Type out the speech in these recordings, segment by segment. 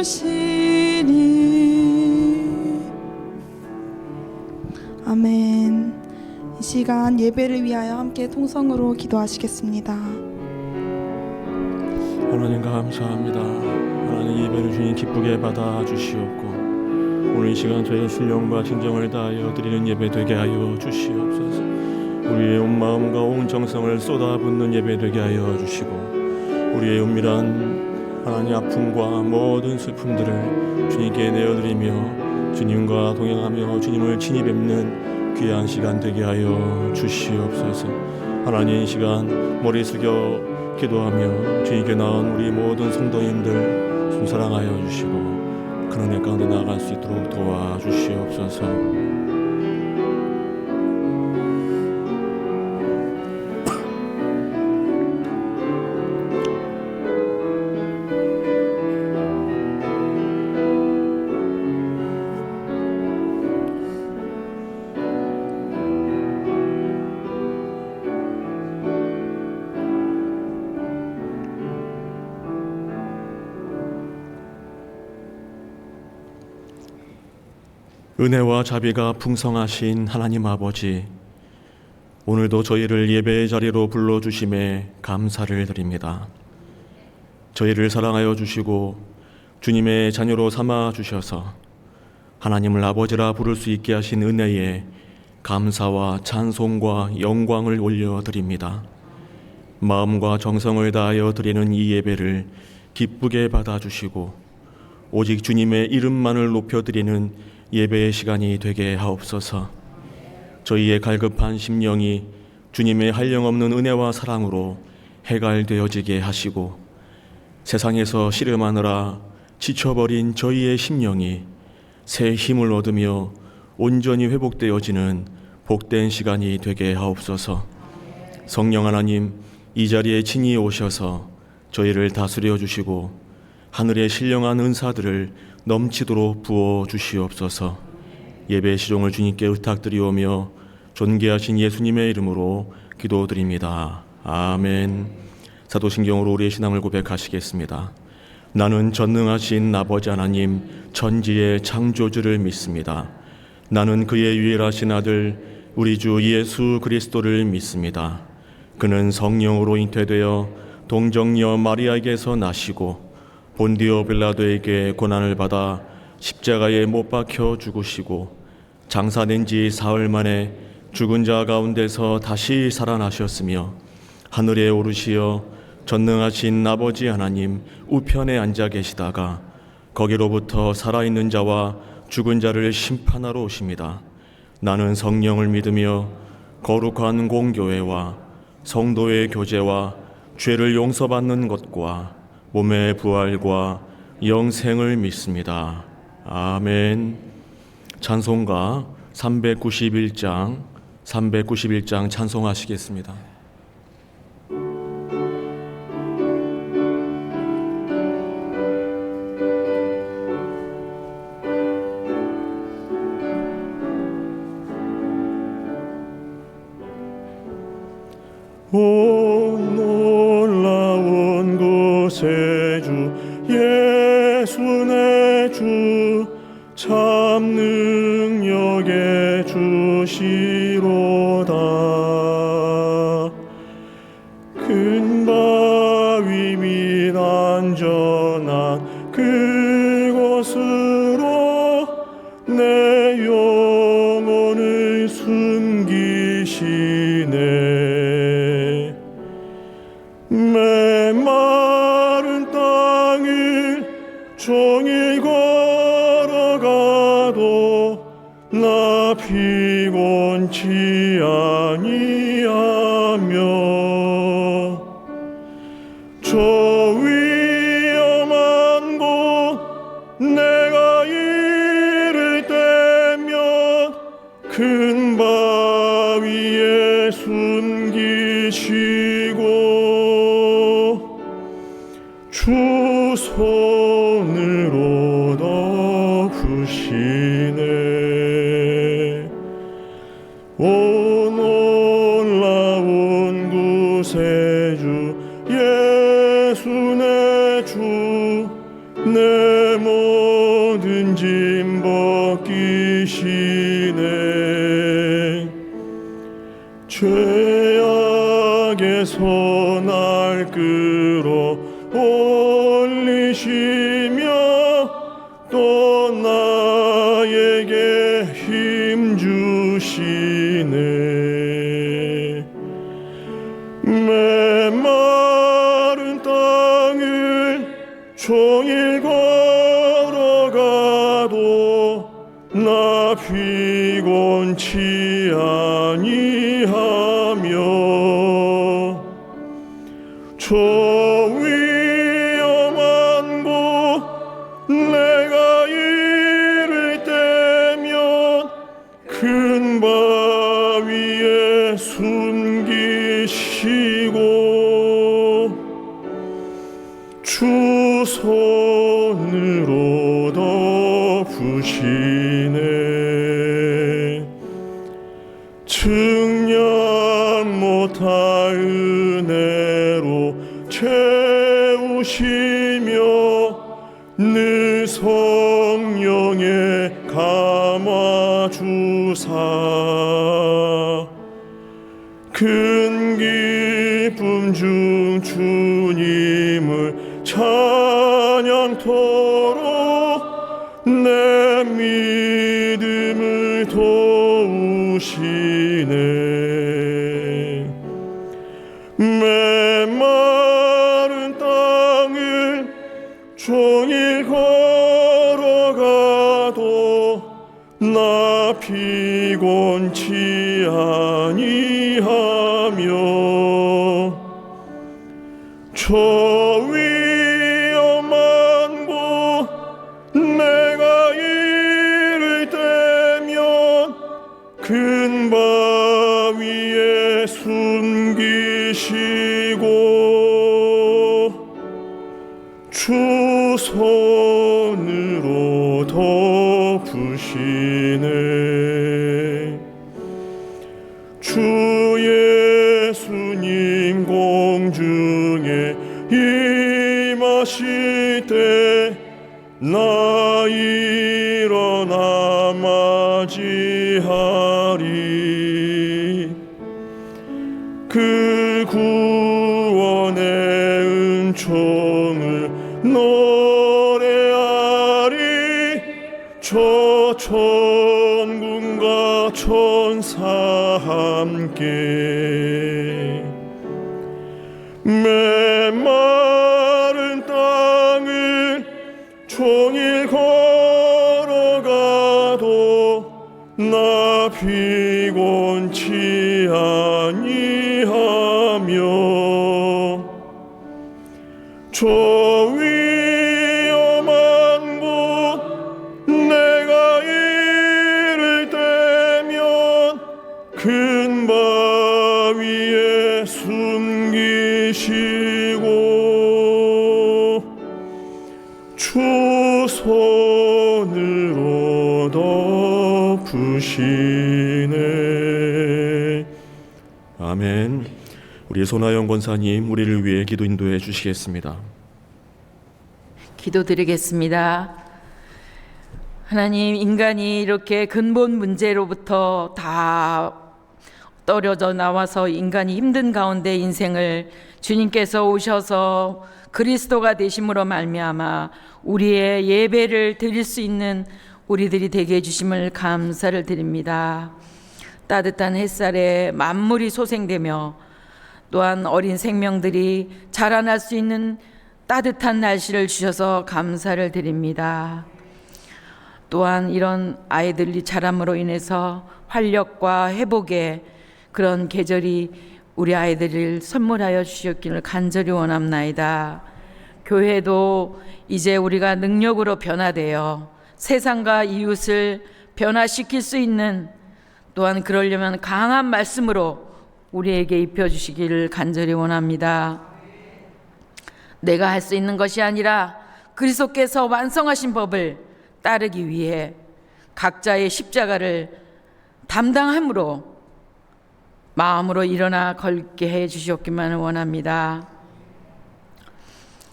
주시니. 아멘. 이 시간 예배를 위하여 함께 통성으로 기도하시겠습니다. 하나님 감사합니다. 하나님 예배를 주님 기쁘게 받아주시옵고 오늘 이 시간 저희의 신령과 진정을 다하여 드리는 예배 되게 하여 주시옵소서. 우리의 온 마음과 온 정성을 쏟아붓는 예배 되게 하여 주시고 우리의 은밀한 하나님 아픔과 모든 슬픔들을 주님께 내어드리며 주님과 동행하며 주님을 친히 뵙는 귀한 시간 되게 하여 주시옵소서. 하나님 이 시간 머리 숙여 기도하며 주님께 나온 우리 모든 성도님들 순사랑하여 주시고 그런 애 가운데 나아갈 수 있도록 도와주시옵소서. 은혜와 자비가 풍성하신 하나님 아버지, 오늘도 저희를 예배의 자리로 불러주심에 감사를 드립니다. 저희를 사랑하여 주시고 주님의 자녀로 삼아 주셔서 하나님을 아버지라 부를 수 있게 하신 은혜에 감사와 찬송과 영광을 올려드립니다. 마음과 정성을 다하여 드리는 이 예배를 기쁘게 받아주시고 오직 주님의 이름만을 높여드리는 예배의 시간이 되게 하옵소서. 저희의 갈급한 심령이 주님의 한량없는 은혜와 사랑으로 해갈되어지게 하시고 세상에서 씨름하느라 지쳐버린 저희의 심령이 새 힘을 얻으며 온전히 회복되어지는 복된 시간이 되게 하옵소서. 성령 하나님, 이 자리에 친히 오셔서 저희를 다스려 주시고 하늘의 신령한 은사들을 넘치도록 부어 주시옵소서. 예배 시종을 주님께 의탁드리오며 존귀하신 예수님의 이름으로 기도드립니다. 아멘. 사도신경으로 우리의 신앙을 고백하시겠습니다. 나는 전능하신 아버지 하나님 천지의 창조주를 믿습니다. 나는 그의 유일하신 아들 우리 주 예수 그리스도를 믿습니다. 그는 성령으로 잉태되어 동정녀 마리아에게서 나시고 본디오 빌라도에게 고난을 받아 십자가에 못 박혀 죽으시고 장사된 지 사흘 만에 죽은 자 가운데서 다시 살아나셨으며 하늘에 오르시어 전능하신 아버지 하나님 우편에 앉아 계시다가 거기로부터 살아있는 자와 죽은 자를 심판하러 오십니다. 나는 성령을 믿으며 거룩한 공교회와 성도의 교제와 죄를 용서받는 것과 몸의 부활과 영생을 믿습니다. 아멘. 찬송가 391장 찬송하시겠습니다. 오 놀라운 곳에 주 예수 내 주 참 능력의 주시로다. 큰 바위 및 안전한 그곳으로 내 영혼을 숨기시네. 메마른 땅을 종일 걸어가도 나 피곤치 아니하며 저 위험한 곳 내가 이를 때면 큰 바위에 숨기시고 주 손으로 덮으시네. 오 놀라운 구세주 예수 내 주 내 내 모든 짐 벗기시네 죄악에서 날 끌어 올리시며 또 나에게 힘 주시네 메마른 땅을 종일 걸어가도 나 피곤치 아니하며 저 위험한 곳 내가 이를 때면 큰 바위에 숨기시고 주 손으로 덮으시네 측량 못할 은혜로 채우시며 늘 성령에 감아주사 큰 기쁨 중 주님을 찬양토록 내 믿음을 도우시네 메마른 땅을 종일 걸어가도 나 피곤치 아니하며 저 위험한 곳 내가 이를 때면 큰 바위에 숨기시고 주 손으로 덮으시네 주 예수님 공중에 임하실 때 나 일어나 맞이하리 그 구원의 은총을 노래하리 저 천군과 천사 함께 메마른 땅을 종일 걸어가도 나 피곤치 아니하며 저 위험한 곳 내가 이를 때면 큰 바위에 숨기시고 주 손으로 덮으시네 아멘. 우리 손아영 권사님 우리를 위해 기도 인도해 주시겠습니다. 기도드리겠습니다. 하나님, 인간이 이렇게 근본 문제로부터 다 떨어져 나와서 인간이 힘든 가운데 인생을 주님께서 오셔서 그리스도가 되심으로 말미암아 우리의 예배를 드릴 수 있는 우리들이 되게 해주심을 감사를 드립니다. 따뜻한 햇살에 만물이 소생되며 또한 어린 생명들이 자라날 수 있는 따뜻한 날씨를 주셔서 감사를 드립니다. 또한 이런 아이들이 자람으로 인해서 활력과 회복의 그런 계절이 우리 아이들을 선물하여 주셨기를 간절히 원합나이다. 교회도 이제 우리가 능력으로 변화되어 세상과 이웃을 변화시킬 수 있는, 또한 그러려면 강한 말씀으로 우리에게 입혀주시기를 간절히 원합니다. 내가 할 수 있는 것이 아니라 그리스도께서 완성하신 법을 따르기 위해 각자의 십자가를 담당함으로 마음으로 일어나 걸게 해 주셨기만을 원합니다.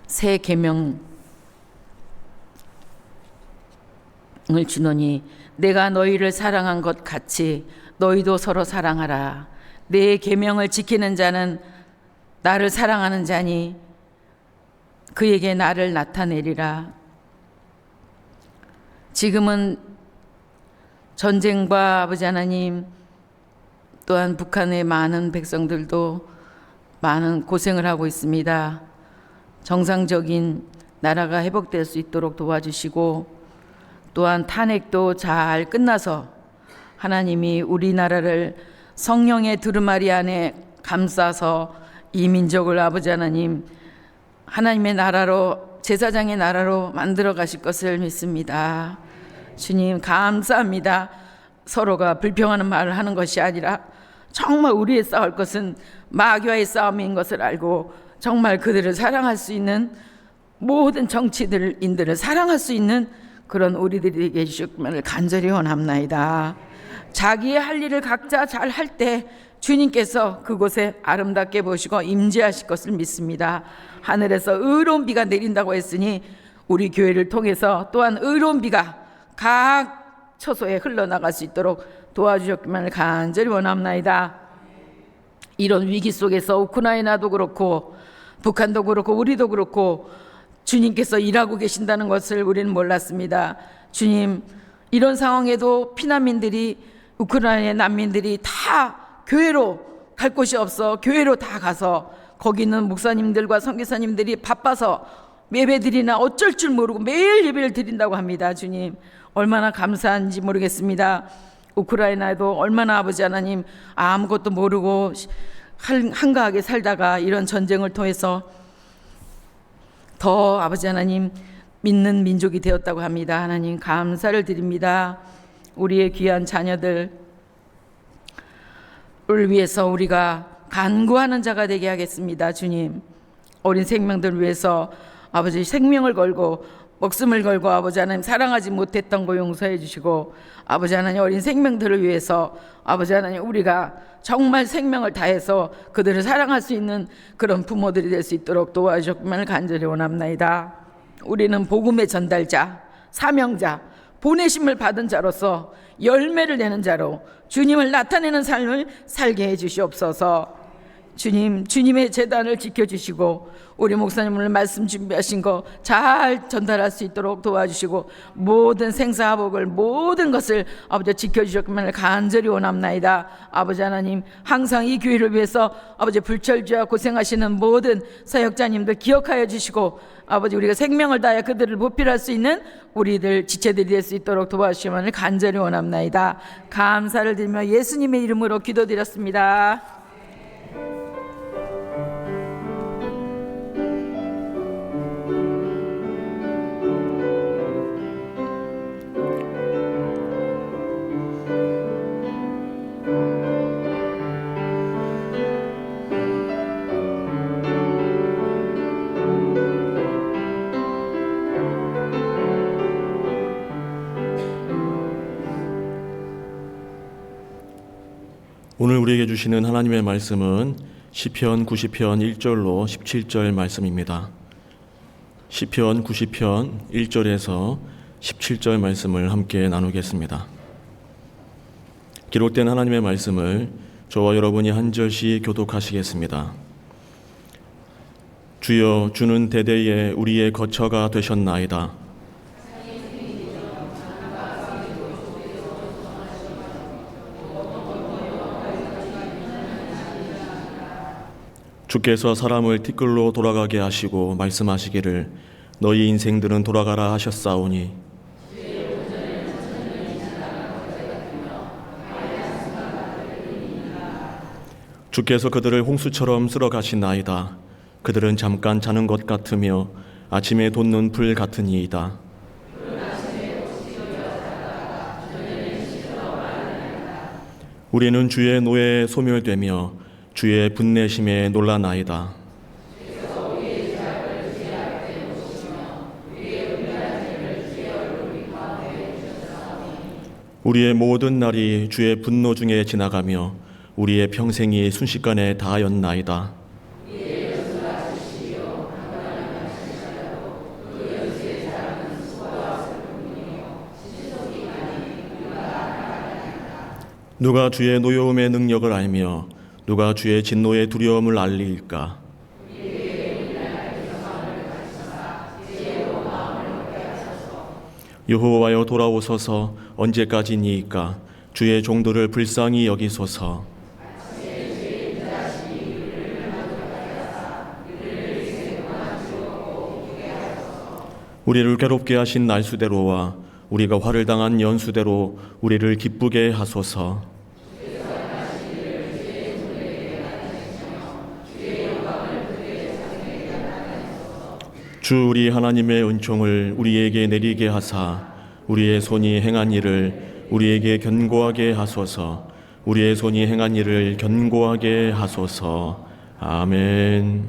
새 계명 주노니 내가 너희를 사랑한 것 같이 너희도 서로 사랑하라. 내 계명을 지키는 자는 나를 사랑하는 자니 그에게 나를 나타내리라. 지금은 전쟁과 아버지 하나님 또한 북한의 많은 백성들도 많은 고생을 하고 있습니다. 정상적인 나라가 회복될 수 있도록 도와주시고 또한 탄핵도 잘 끝나서 하나님이 우리나라를 성령의 두루마리 안에 감싸서 이 민족을 아버지 하나님 하나님의 나라로 제사장의 나라로 만들어 가실 것을 믿습니다. 주님 감사합니다. 서로가 불평하는 말을 하는 것이 아니라 정말 우리의 싸울 것은 마귀와의 싸움인 것을 알고 정말 그들을 사랑할 수 있는 모든 정치인들을 사랑할 수 있는 그런 우리들에게 주시기를 간절히 원합나이다. 자기의 할 일을 각자 잘 할 때 주님께서 그곳에 아름답게 보시고 임재하실 것을 믿습니다. 하늘에서 의로운 비가 내린다고 했으니 우리 교회를 통해서 또한 의로운 비가 각 처소에 흘러나갈 수 있도록 도와주셨기를 간절히 원합나이다. 이런 위기 속에서 우크라이나도 그렇고 북한도 그렇고 우리도 그렇고 주님께서 일하고 계신다는 것을 우리는 몰랐습니다. 주님, 이런 상황에도 피난민들이 우크라이나 난민들이 다 교회로 갈 곳이 없어 교회로 다 가서 거기 있는 목사님들과 선교사님들이 바빠서 예배드리나 어쩔 줄 모르고 매일 예배를 드린다고 합니다. 주님, 얼마나 감사한지 모르겠습니다. 우크라이나에도 얼마나 아버지 하나님 아무것도 모르고 한가하게 살다가 이런 전쟁을 통해서 더 아버지 하나님 믿는 민족이 되었다고 합니다. 하나님 감사를 드립니다. 우리의 귀한 자녀들을 위해서 우리가 간구하는 자가 되게 하겠습니다. 주님, 어린 생명들을 위해서 아버지 생명을 걸고 목숨을 걸고 아버지 하나님 사랑하지 못했던 거 용서해 주시고 아버지 하나님 어린 생명들을 위해서 아버지 하나님 우리가 정말 생명을 다해서 그들을 사랑할 수 있는 그런 부모들이 될 수 있도록 도와주셨기를 간절히 원합나이다. 우리는 복음의 전달자, 사명자, 보내심을 받은 자로서 열매를 내는 자로 주님을 나타내는 삶을 살게 해 주시옵소서. 주님, 주님의 재단을 지켜주시고 우리 목사님을 말씀 준비하신 거 잘 전달할 수 있도록 도와주시고 모든 생사복을 모든 것을 아버지 지켜주셨기를 간절히 원합나이다. 아버지 하나님 항상 이 교회를 위해서 아버지 불철주야 고생하시는 모든 사역자님들 기억하여 주시고 아버지 우리가 생명을 다하여 그들을 보필할 수 있는 우리들 지체들이 될 수 있도록 도와주시기를 간절히 원합나이다. 감사를 드리며 예수님의 이름으로 기도드렸습니다. 오늘 우리에게 주시는 하나님의 말씀은 시편 90편 1절로 17절 말씀입니다. 시편 90편 1절에서 17절 말씀을 함께 나누겠습니다. 기록된 하나님의 말씀을 저와 여러분이 한 절씩 교독하시겠습니다. 주여, 주는 대대에 우리의 거처가 되셨나이다. 주께서 사람을 티끌로 돌아가게 하시고 말씀하시기를 너희 인생들은 돌아가라 하셨사오니 주께서 그들을 홍수처럼 쓸어 가시나이다. 그들은 잠깐 자는 것 같으며 아침에 돋는 불 같으니이다. 우리는 주의 노예에 소멸되며 주의 분내심에 놀라나이다. 우리의 모든 날이 주의 분노 중에 지나가며 우리의 평생이 순식간에 다하였나이다. 누가 주의 노여움의 능력을 알며 누가 주의 진노의 두려움을 알리일까? 여호와여 돌아오소서. 언제까지니이까? 주의 종들을 불쌍히 여기소서. 우리를 괴롭게 하신 날수대로와 우리가 화를 당한 연수대로 우리를 기쁘게 하소서. 주 우리 하나님의 은총을 우리에게 내리게 하사 우리의 손이 행한 일을 우리에게 견고하게 하소서. 우리의 손이 행한 일을 견고하게 하소서. 아멘.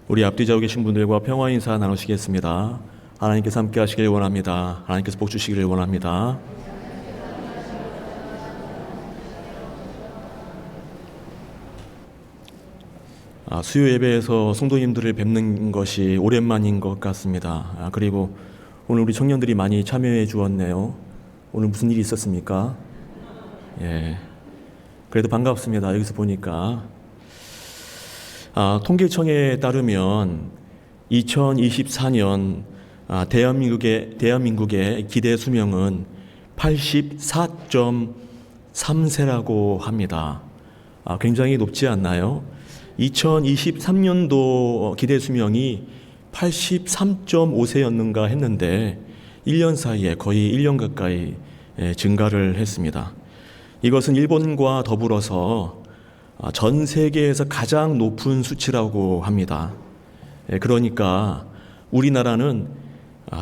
우리 앞뒤 좌우 계신 분들과 평화 인사 나누시겠습니다. 하나님께서 함께 하시길 원합니다. 하나님께서 복 주시기를 원합니다. 수요 예배에서 성도님들을 뵙는 것이 오랜만인 것 같습니다. 그리고 오늘 우리 청년들이 많이 참여해 주었네요. 오늘 무슨 일이 있었습니까? 예. 그래도 반갑습니다. 여기서 보니까. 통계청에 따르면 2024년 대한민국의 기대 수명은 84.3세라고 합니다. 굉장히 높지 않나요? 2023년도 기대 수명이 83.5세였는가 했는데 1년 사이에 거의 1년 가까이 증가를 했습니다. 이것은 일본과 더불어서 전 세계에서 가장 높은 수치라고 합니다. 그러니까 우리나라는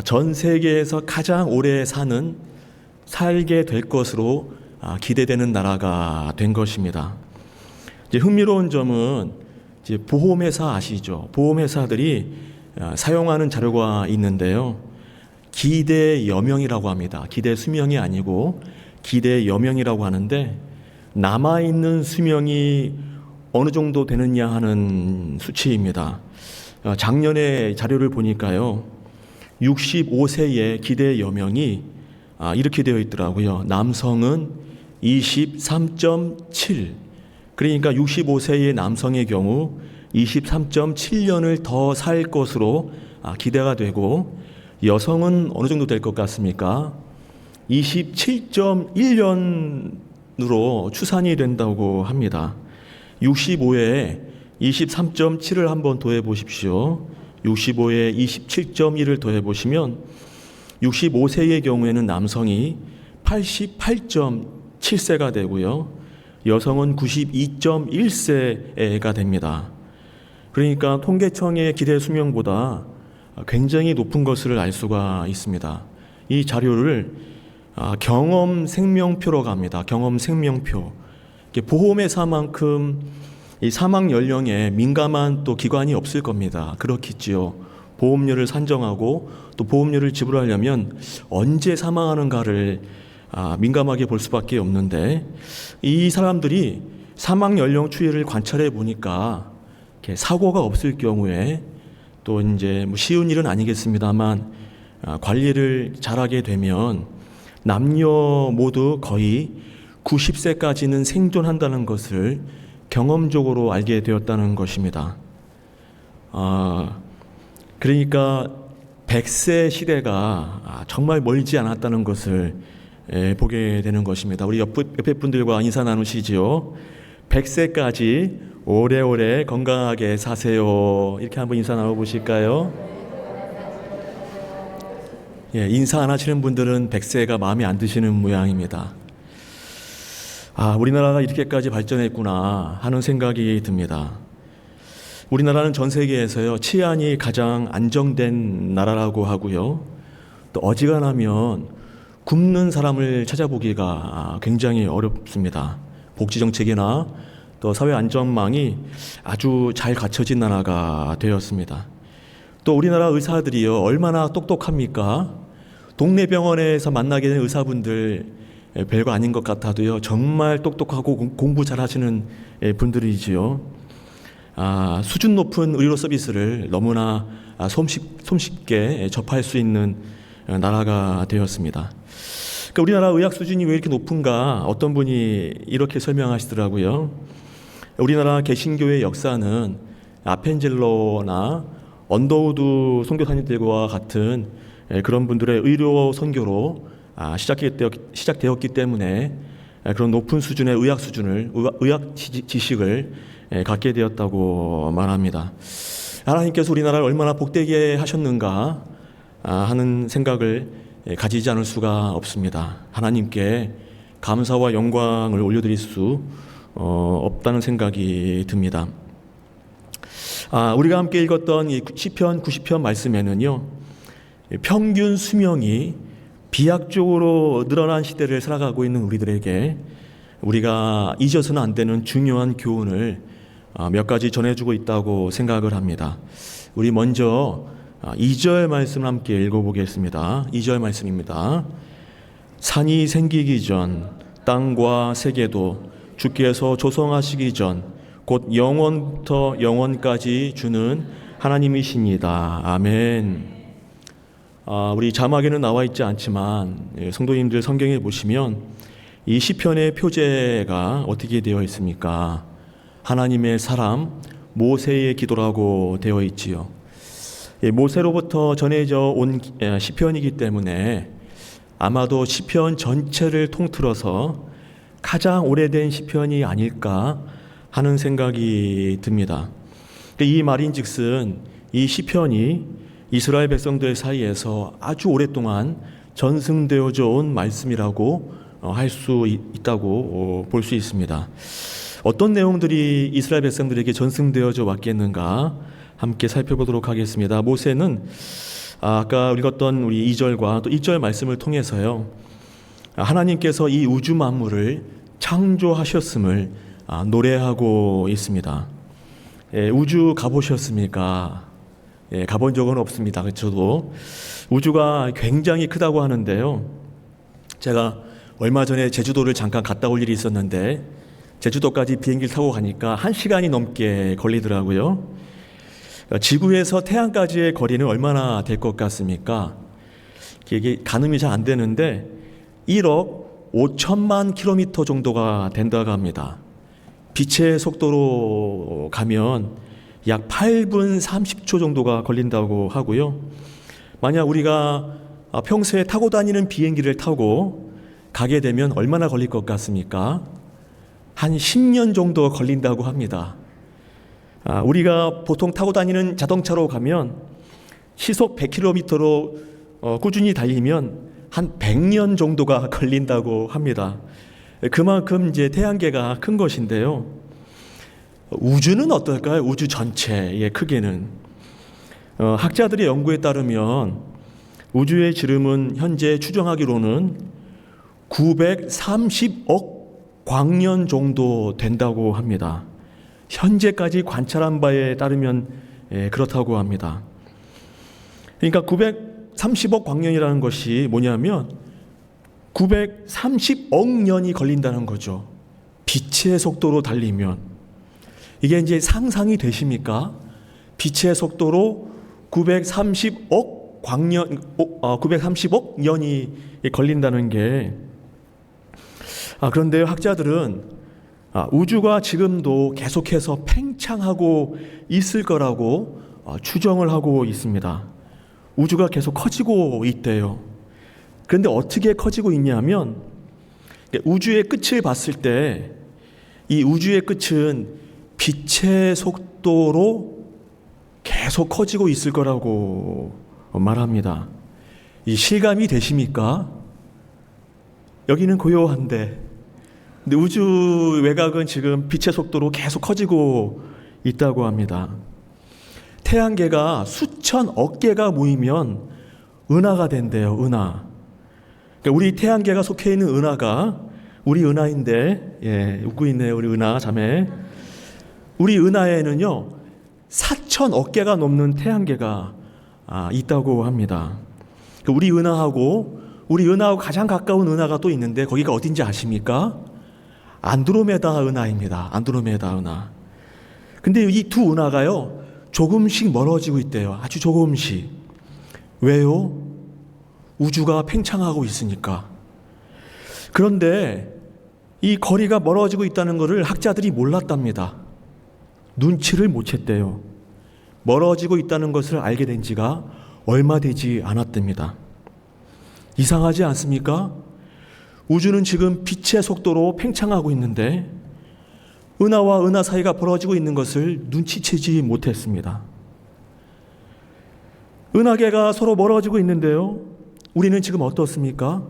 전 세계에서 가장 오래 살게 될 것으로 기대되는 나라가 된 것입니다. 이제 흥미로운 점은 이제 보험회사 아시죠? 보험회사들이 사용하는 자료가 있는데요. 기대 여명이라고 합니다. 기대 수명이 아니고 기대 여명이라고 하는데 남아있는 수명이 어느 정도 되느냐 하는 수치입니다. 작년에 자료를 보니까요. 65세의 기대 여명이 이렇게 되어 있더라고요. 남성은 23.7. 그러니까 65세의 남성의 경우 23.7년을 더 살 것으로 기대가 되고 여성은 어느 정도 될 것 같습니까? 27.1년으로 추산이 된다고 합니다. 65에 23.7을 한번 더해 보십시오. 65에 27.1을 더해 보시면 65세의 경우에는 남성이 88.7세가 되고요. 여성은 92.1세가 됩니다. 그러니까 통계청의 기대 수명보다 굉장히 높은 것을 알 수가 있습니다. 이 자료를 경험 생명표라고 합니다. 경험 생명표. 보험회사만큼 이 사망 연령에 민감한 또 기관이 없을 겁니다. 그렇겠지요. 보험료를 산정하고 또 보험료를 지불하려면 언제 사망하는가를 민감하게 볼 수밖에 없는데 이 사람들이 사망 연령 추이를 관찰해 보니까 사고가 없을 경우에 또 이제 쉬운 일은 아니겠습니다만 관리를 잘하게 되면 남녀 모두 거의 90세까지는 생존한다는 것을 경험적으로 알게 되었다는 것입니다. 그러니까 100세 시대가 정말 멀지 않았다는 것을 보게 되는 것입니다. 우리 옆에 분들과 인사 나누시지요. 100세까지 오래오래 건강하게 사세요. 이렇게 한번 인사 나눠보실까요? 인사 안 하시는 분들은 100세가 마음에 안 드시는 모양입니다. 우리나라가 이렇게까지 발전했구나 하는 생각이 듭니다. 우리나라는 전 세계에서요 치안이 가장 안정된 나라라고 하고요. 또 어지간하면 굶는 사람을 찾아보기가 굉장히 어렵습니다. 복지정책이나 또 사회안전망이 아주 잘 갖춰진 나라가 되었습니다. 또 우리나라 의사들이요 얼마나 똑똑합니까? 동네 병원에서 만나게 된 의사분들 별거 아닌 것 같아도요 정말 똑똑하고 공부 잘하시는 분들이지요. 수준 높은 의료 서비스를 너무나 손쉽게 접할 수 있는 나라가 되었습니다. 그러니까 우리나라 의학 수준이 왜 이렇게 높은가? 어떤 분이 이렇게 설명하시더라고요. 우리나라 개신교의 역사는 아펜젤러나 언더우드 선교사님들과 같은 그런 분들의 의료 선교로 시작되었기 때문에 그런 높은 수준의 의학 지식을 갖게 되었다고 말합니다. 하나님께서 우리나라를 얼마나 복되게 하셨는가 하는 생각을 가지지 않을 수가 없습니다. 하나님께 감사와 영광을 올려드릴 수 없다는 생각이 듭니다. 우리가 함께 읽었던 이 시편 90편 말씀에는요, 평균 수명이 비약적으로 늘어난 시대를 살아가고 있는 우리들에게 우리가 잊어서는 안 되는 중요한 교훈을 몇 가지 전해주고 있다고 생각을 합니다. 우리 먼저 2절 말씀을 함께 읽어보겠습니다. 2절 말씀입니다. 산이 생기기 전 땅과 세계도 주께서 조성하시기 전 곧 영원부터 영원까지 주는 하나님이십니다. 아멘. 우리 자막에는 나와 있지 않지만 성도님들 성경에 보시면 이 시편의 표제가 어떻게 되어 있습니까? 하나님의 사람 모세의 기도라고 되어 있지요. 모세로부터 전해져 온 시편이기 때문에 아마도 시편 전체를 통틀어서 가장 오래된 시편이 아닐까 하는 생각이 듭니다. 이 말인즉슨 이 시편이 이스라엘 백성들 사이에서 아주 오랫동안 전승되어져 온 말씀이라고 할 수 있다고 볼 수 있습니다. 어떤 내용들이 이스라엘 백성들에게 전승되어져 왔겠는가 함께 살펴보도록 하겠습니다. 모세는 아까 읽었던 우리 2절과 또 1절 말씀을 통해서요, 하나님께서 이 우주 만물을 창조하셨음을 노래하고 있습니다. 우주 가보셨습니까? 가본 적은 없습니다. 저도 우주가 굉장히 크다고 하는데요, 제가 얼마 전에 제주도를 잠깐 갔다 올 일이 있었는데 제주도까지 비행기를 타고 가니까 1시간이 넘게 걸리더라고요. 지구에서 태양까지의 거리는 얼마나 될 것 같습니까? 이게 가늠이 잘 안 되는데 1억 5천만 킬로미터 정도가 된다고 합니다. 빛의 속도로 가면 약 8분 30초 정도가 걸린다고 하고요. 만약 우리가 평소에 타고 다니는 비행기를 타고 가게 되면 얼마나 걸릴 것 같습니까? 한 10년 정도 걸린다고 합니다. 우리가 보통 타고 다니는 자동차로 가면 시속 100km로 꾸준히 달리면 한 100년 정도가 걸린다고 합니다. 그만큼 이제 태양계가 큰 것인데요. 우주는 어떨까요? 우주 전체의 크기는 학자들의 연구에 따르면 우주의 지름은 현재 추정하기로는 930억 광년 정도 된다고 합니다. 현재까지 관찰한 바에 따르면 그렇다고 합니다. 그러니까 930억 광년이라는 것이 뭐냐면 930억 년이 걸린다는 거죠. 빛의 속도로 달리면. 이게 이제 상상이 되십니까? 빛의 속도로 930억 광년, 930억 년이 걸린다는 게. 그런데 학자들은 우주가 지금도 계속해서 팽창하고 있을 거라고 추정을 하고 있습니다. 우주가 계속 커지고 있대요. 그런데 어떻게 커지고 있냐면, 우주의 끝을 봤을 때 이 우주의 끝은 빛의 속도로 계속 커지고 있을 거라고 말합니다. 이 실감이 되십니까? 여기는 고요한데, 근데 우주 외곽은 지금 빛의 속도로 계속 커지고 있다고 합니다. 태양계가 수천억 개가 모이면 은하가 된대요. 은하. 그러니까 우리 태양계가 속해 있는 은하가 우리 은하인데, 웃고 있네요. 우리 은하 자매. 우리 은하에는요 4천억 개가 넘는 태양계가 있다고 합니다. 우리 은하하고 가장 가까운 은하가 또 있는데 거기가 어딘지 아십니까? 안드로메다 은하입니다. 안드로메다 은하. 근데 이 두 은하가요 조금씩 멀어지고 있대요. 아주 조금씩. 왜요? 우주가 팽창하고 있으니까. 그런데 이 거리가 멀어지고 있다는 것을 학자들이 몰랐답니다. 눈치를 못 챘대요. 멀어지고 있다는 것을 알게 된 지가 얼마 되지 않았답니다. 이상하지 않습니까? 우주는 지금 빛의 속도로 팽창하고 있는데 은하와 은하 사이가 벌어지고 있는 것을 눈치채지 못했습니다. 은하계가 서로 멀어지고 있는데요. 우리는 지금 어떻습니까?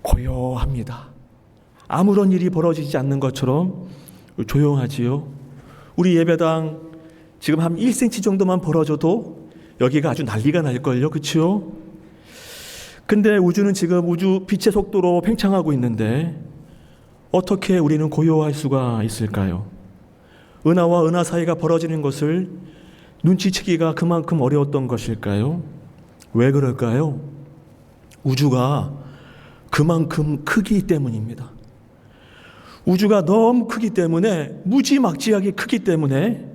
고요합니다. 아무런 일이 벌어지지 않는 것처럼 조용하지요. 우리 예배당 지금 한 1cm 정도만 벌어져도 여기가 아주 난리가 날걸요. 그렇죠? 근데 우주는 지금 우주 빛의 속도로 팽창하고 있는데 어떻게 우리는 고요할 수가 있을까요? 은하와 은하 사이가 벌어지는 것을 눈치채기가 그만큼 어려웠던 것일까요? 왜 그럴까요? 우주가 그만큼 크기 때문입니다. 우주가 너무 크기 때문에, 무지막지하게 크기 때문에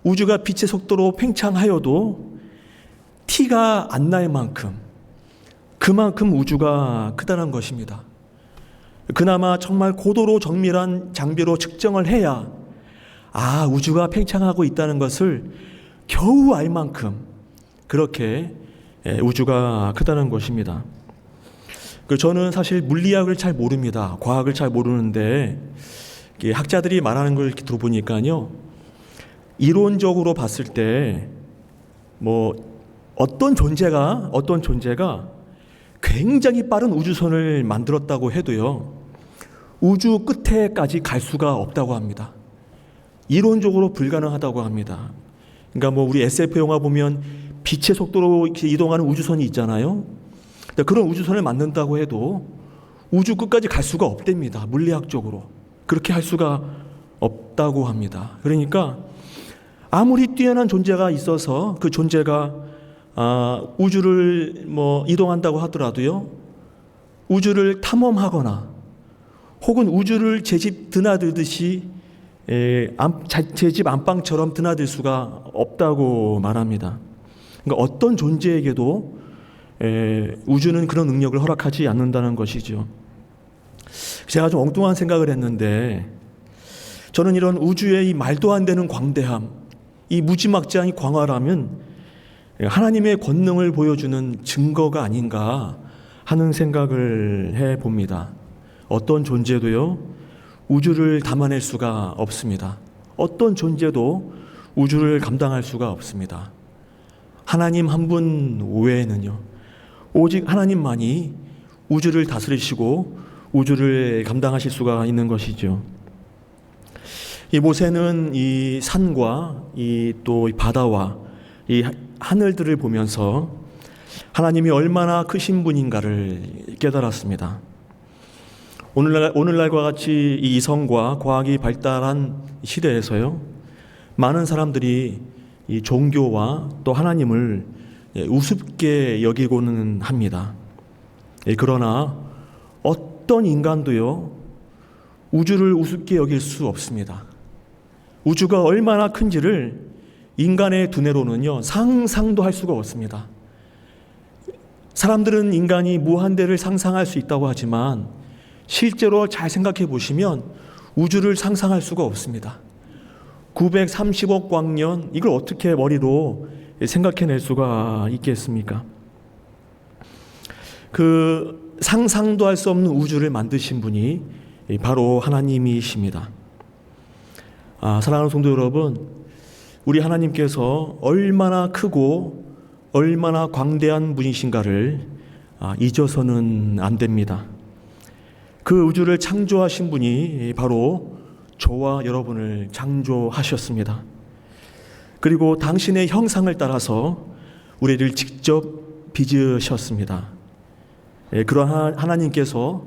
우주가 빛의 속도로 팽창하여도 티가 안 날 만큼, 그만큼 우주가 크다는 것입니다. 그나마 정말 고도로 정밀한 장비로 측정을 해야 우주가 팽창하고 있다는 것을 겨우 알 만큼 그렇게 우주가 크다는 것입니다. 저는 사실 물리학을 잘 모릅니다. 과학을 잘 모르는데 학자들이 말하는 걸 이렇게 들어보니까요, 이론적으로 봤을 때 어떤 존재가 굉장히 빠른 우주선을 만들었다고 해도요, 우주 끝에까지 갈 수가 없다고 합니다. 이론적으로 불가능하다고 합니다. 그러니까 우리 SF 영화 보면 빛의 속도로 이렇게 이동하는 우주선이 있잖아요. 그런 우주선을 만든다고 해도 우주 끝까지 갈 수가 없답니다. 물리학적으로 그렇게 할 수가 없다고 합니다. 그러니까 아무리 뛰어난 존재가 있어서 그 존재가 우주를 이동한다고 하더라도요, 우주를 탐험하거나 혹은 우주를 제 집 드나들듯이 제 집 안방처럼 드나들 수가 없다고 말합니다. 그러니까 어떤 존재에게도 우주는 그런 능력을 허락하지 않는다는 것이죠. 제가 좀 엉뚱한 생각을 했는데, 저는 이런 우주의 이 말도 안 되는 광대함, 이 무지막지한 이 광활함은 하나님의 권능을 보여주는 증거가 아닌가 하는 생각을 해봅니다. 어떤 존재도요, 우주를 담아낼 수가 없습니다. 어떤 존재도 우주를 감당할 수가 없습니다. 하나님 한 분 외에는요, 오직 하나님만이 우주를 다스리시고 우주를 감당하실 수가 있는 것이죠. 이 모세는 이 산과 또 바다와 이 하늘들을 보면서 하나님이 얼마나 크신 분인가를 깨달았습니다. 오늘날과 같이 이 이성과 과학이 발달한 시대에서요, 많은 사람들이 이 종교와 또 하나님을 우습게 여기고는 합니다. 그러나 어떤 인간도요, 우주를 우습게 여길 수 없습니다. 우주가 얼마나 큰지를 인간의 두뇌로는요, 상상도 할 수가 없습니다. 사람들은 인간이 무한대를 상상할 수 있다고 하지만 실제로 잘 생각해 보시면 우주를 상상할 수가 없습니다. 930억 광년, 이걸 어떻게 머리로 생각해낼 수가 있겠습니까? 그 상상도 할 수 없는 우주를 만드신 분이 바로 하나님이십니다. 사랑하는 성도 여러분, 우리 하나님께서 얼마나 크고 얼마나 광대한 분이신가를 잊어서는 안 됩니다. 그 우주를 창조하신 분이 바로 저와 여러분을 창조하셨습니다. 그리고 당신의 형상을 따라서 우리를 직접 빚으셨습니다. 그러한 하나님께서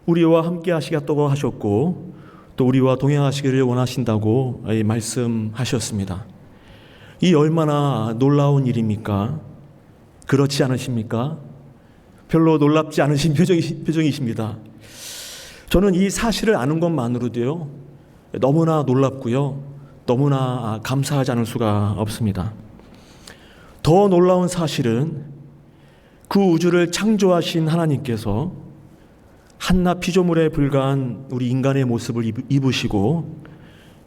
우리와 함께 하시겠다고 하셨고 또 우리와 동행하시기를 원하신다고 말씀하셨습니다. 이 얼마나 놀라운 일입니까? 그렇지 않으십니까? 별로 놀랍지 않으신 표정이십니다. 저는 이 사실을 아는 것만으로도요, 너무나 놀랍고요, 너무나 감사하지 않을 수가 없습니다. 더 놀라운 사실은 그 우주를 창조하신 하나님께서 한낱 피조물에 불과한 우리 인간의 모습을 입으시고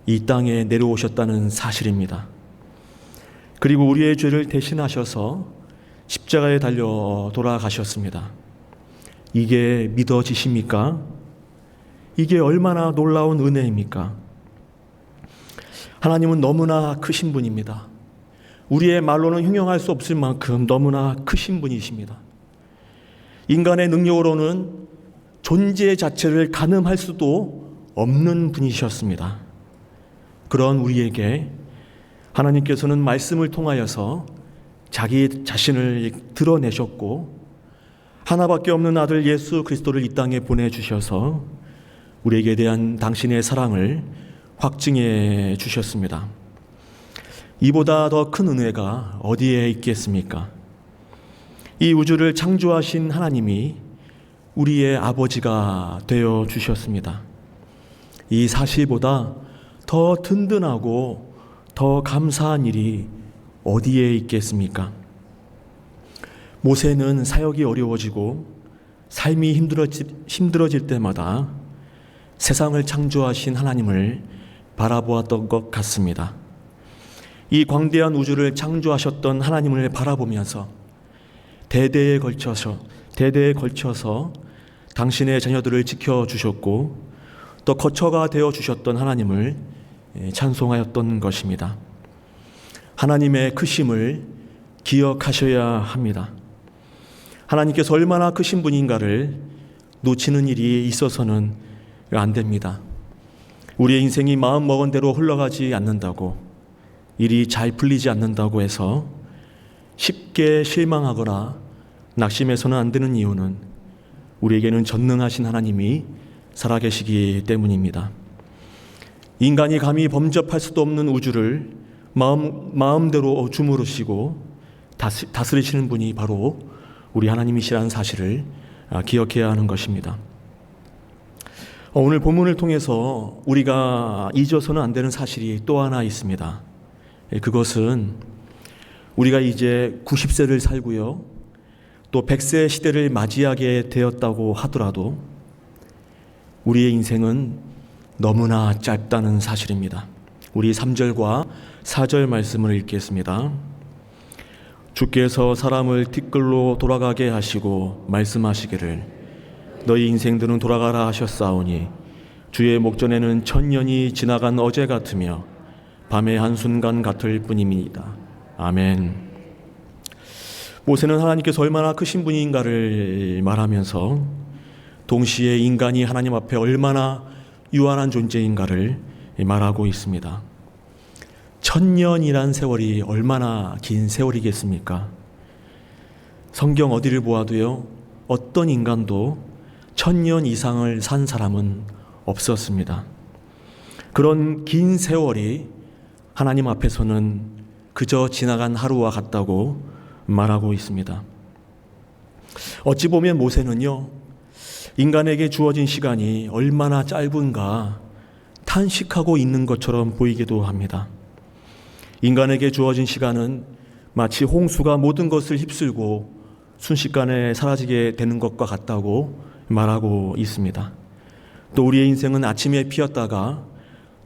이 땅에 내려오셨다는 사실입니다. 그리고 우리의 죄를 대신하셔서 십자가에 달려 돌아가셨습니다. 이게 믿어지십니까? 이게 얼마나 놀라운 은혜입니까? 하나님은 너무나 크신 분입니다. 우리의 말로는 형용할 수 없을 만큼 너무나 크신 분이십니다. 인간의 능력으로는 존재 자체를 가늠할 수도 없는 분이셨습니다. 그런 우리에게 하나님께서는 말씀을 통하여서 자기 자신을 드러내셨고 하나밖에 없는 아들 예수 그리스도를 이 땅에 보내주셔서 우리에게 대한 당신의 사랑을 확증해 주셨습니다. 이보다 더 큰 은혜가 어디에 있겠습니까? 이 우주를 창조하신 하나님이 우리의 아버지가 되어 주셨습니다. 이 사실보다 더 든든하고 더 감사한 일이 어디에 있겠습니까? 모세는 사역이 어려워지고 삶이 힘들어질 때마다 세상을 창조하신 하나님을 바라보았던 것 같습니다. 이 광대한 우주를 창조하셨던 하나님을 바라보면서 대대에 걸쳐서 당신의 자녀들을 지켜주셨고 또 거처가 되어주셨던 하나님을 찬송하였던 것입니다. 하나님의 크심을 기억하셔야 합니다. 하나님께서 얼마나 크신 분인가를 놓치는 일이 있어서는 안 됩니다. 우리의 인생이 마음먹은 대로 흘러가지 않는다고, 일이 잘 풀리지 않는다고 해서 쉽게 실망하거나 낙심해서는 안 되는 이유는 우리에게는 전능하신 하나님이 살아계시기 때문입니다. 인간이 감히 범접할 수도 없는 우주를 마음대로 주무르시고 다스리시는 분이 바로 우리 하나님이시라는 사실을 기억해야 하는 것입니다. 오늘 본문을 통해서 우리가 잊어서는 안 되는 사실이 또 하나 있습니다. 그것은 우리가 이제 90세를 살고요, 또 100세 시대를 맞이하게 되었다고 하더라도 우리의 인생은 너무나 짧다는 사실입니다. 우리 3절과 4절 말씀을 읽겠습니다. 주께서 사람을 티끌로 돌아가게 하시고 말씀하시기를 너희 인생들은 돌아가라 하셨사오니 주의 목전에는 천년이 지나간 어제 같으며 밤의 한순간 같을 뿐입니다. 아멘. 모세는 하나님께서 얼마나 크신 분인가를 말하면서 동시에 인간이 하나님 앞에 얼마나 유한한 존재인가를 말하고 있습니다. 천년이란 세월이 얼마나 긴 세월이겠습니까? 성경 어디를 보아도요, 어떤 인간도 천년 이상을 산 사람은 없었습니다. 그런 긴 세월이 하나님 앞에서는 그저 지나간 하루와 같다고 말하고 있습니다. 어찌 보면 모세는요, 인간에게 주어진 시간이 얼마나 짧은가 탄식하고 있는 것처럼 보이기도 합니다. 인간에게 주어진 시간은 마치 홍수가 모든 것을 휩쓸고 순식간에 사라지게 되는 것과 같다고 말하고 있습니다. 또 우리의 인생은 아침에 피었다가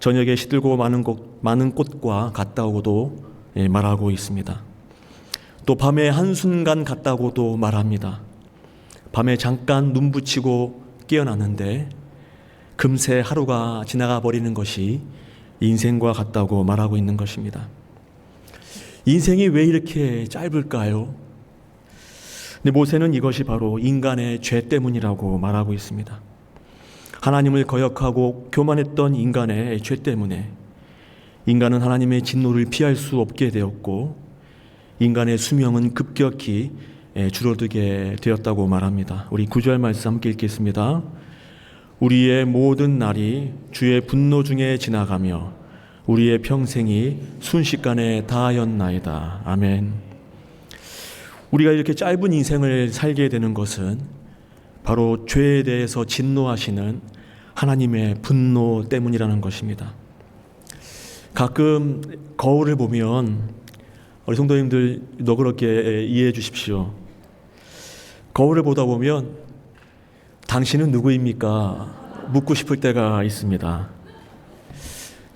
저녁에 시들고 많은 꽃과 같다고도 말하고 있습니다. 또 밤의 한순간 같다고도 말합니다. 밤에 잠깐 눈 붙이고 깨어났는데 금세 하루가 지나가 버리는 것이 인생과 같다고 말하고 있는 것입니다. 인생이 왜 이렇게 짧을까요? 근데 모세는 이것이 바로 인간의 죄 때문이라고 말하고 있습니다. 하나님을 거역하고 교만했던 인간의 죄 때문에 인간은 하나님의 진노를 피할 수 없게 되었고 인간의 수명은 급격히 줄어들게 되었다고 말합니다. 우리 9절 말씀 함께 읽겠습니다. 우리의 모든 날이 주의 분노 중에 지나가며 우리의 평생이 순식간에 다하였나이다. 아멘. 우리가 이렇게 짧은 인생을 살게 되는 것은 바로 죄에 대해서 진노하시는 하나님의 분노 때문이라는 것입니다. 가끔 거울을 보면 우리 성도님들 너그럽게 이해해 주십시오. 거울을 보다 보면 당신은 누구입니까? 묻고 싶을 때가 있습니다.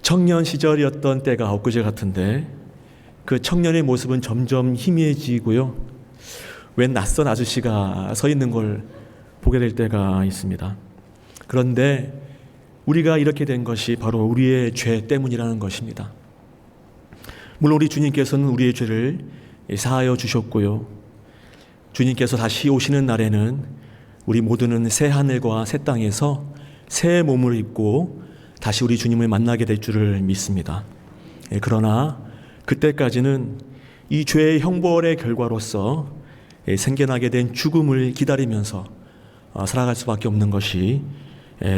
청년 시절이었던 때가 엊그제 같은데 그 청년의 모습은 점점 희미해지고요. 웬 낯선 아저씨가 서 있는 걸 보게 될 때가 있습니다. 그런데 우리가 이렇게 된 것이 바로 우리의 죄 때문이라는 것입니다. 물론 우리 주님께서는 우리의 죄를 사하여 주셨고요. 주님께서 다시 오시는 날에는 우리 모두는 새 하늘과 새 땅에서 새 몸을 입고 다시 우리 주님을 만나게 될 줄을 믿습니다. 그러나 그때까지는 이 죄의 형벌의 결과로서 생겨나게 된 죽음을 기다리면서 살아갈 수밖에 없는 것이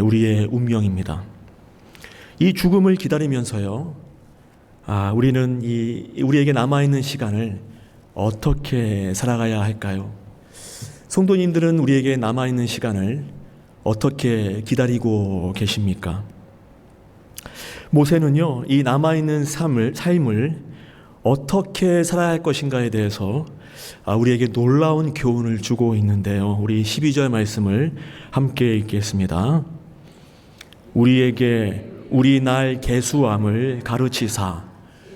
우리의 운명입니다. 이 죽음을 기다리면서요, 우리는 우리에게 남아있는 시간을 어떻게 살아가야 할까요? 성도님들은 우리에게 남아있는 시간을 어떻게 기다리고 계십니까? 모세는요, 이 남아있는 삶을 어떻게 살아야 할 것인가에 대해서 우리에게 놀라운 교훈을 주고 있는데요. 우리 12절 말씀을 함께 읽겠습니다. 우리에게 우리 날 계수함을 가르치사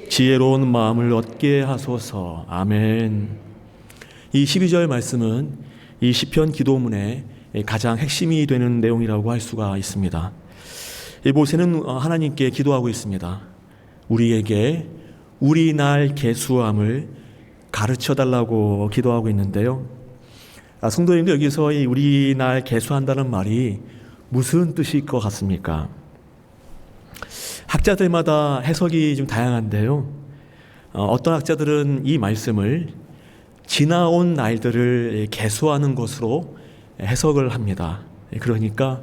지혜로운 마음을 얻게 하소서. 아멘. 이 12절 말씀은 이 시편 기도문의 가장 핵심이 되는 내용이라고 할 수가 있습니다. 모세는 하나님께 기도하고 있습니다. 우리에게 우리 날 계수함을 가르쳐 달라고 기도하고 있는데요. 성도님도 여기서 우리 날 계수한다는 말이 무슨 뜻일 것 같습니까? 학자들마다 해석이 좀 다양한데요. 어떤 학자들은 이 말씀을 지나온 날들을 계수하는 것으로 해석을 합니다. 그러니까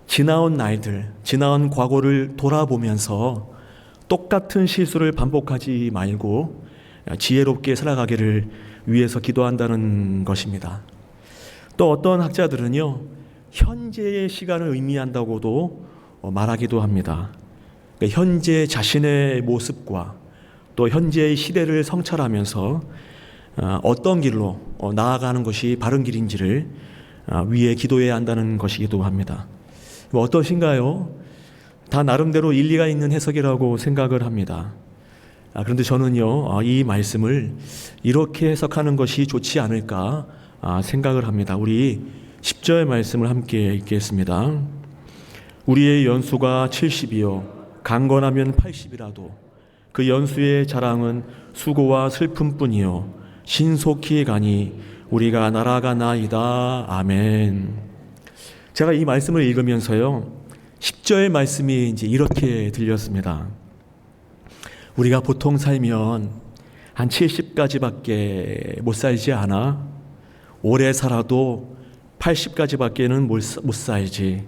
지나온 날들, 지나온 과거를 돌아보면서 똑같은 실수를 반복하지 말고 지혜롭게 살아가기를 위해서 기도한다는 것입니다. 또 어떤 학자들은요, 현재의 시간을 의미한다고도 말하기도 합니다. 현재 자신의 모습과 또 현재의 시대를 성찰하면서 어떤 길로 나아가는 것이 바른 길인지를 위해 기도해야 한다는 것이기도 합니다. 어떠신가요? 다 나름대로 일리가 있는 해석이라고 생각을 합니다. 그런데 저는요, 이 말씀을 이렇게 해석하는 것이 좋지 않을까 생각을 합니다. 우리 10절 말씀을 함께 읽겠습니다. 우리의 연수가 70이요 강건하면 80이라도 그 연수의 자랑은 수고와 슬픔뿐이요 신속히 가니 우리가 날아가나이다. 아멘. 제가 이 말씀을 읽으면서요, 10절 말씀이 이제 이렇게 들렸습니다. 우리가 보통 살면 한 70까지밖에 못 살지 않아? 오래 살아도 80까지밖에는 못 살지.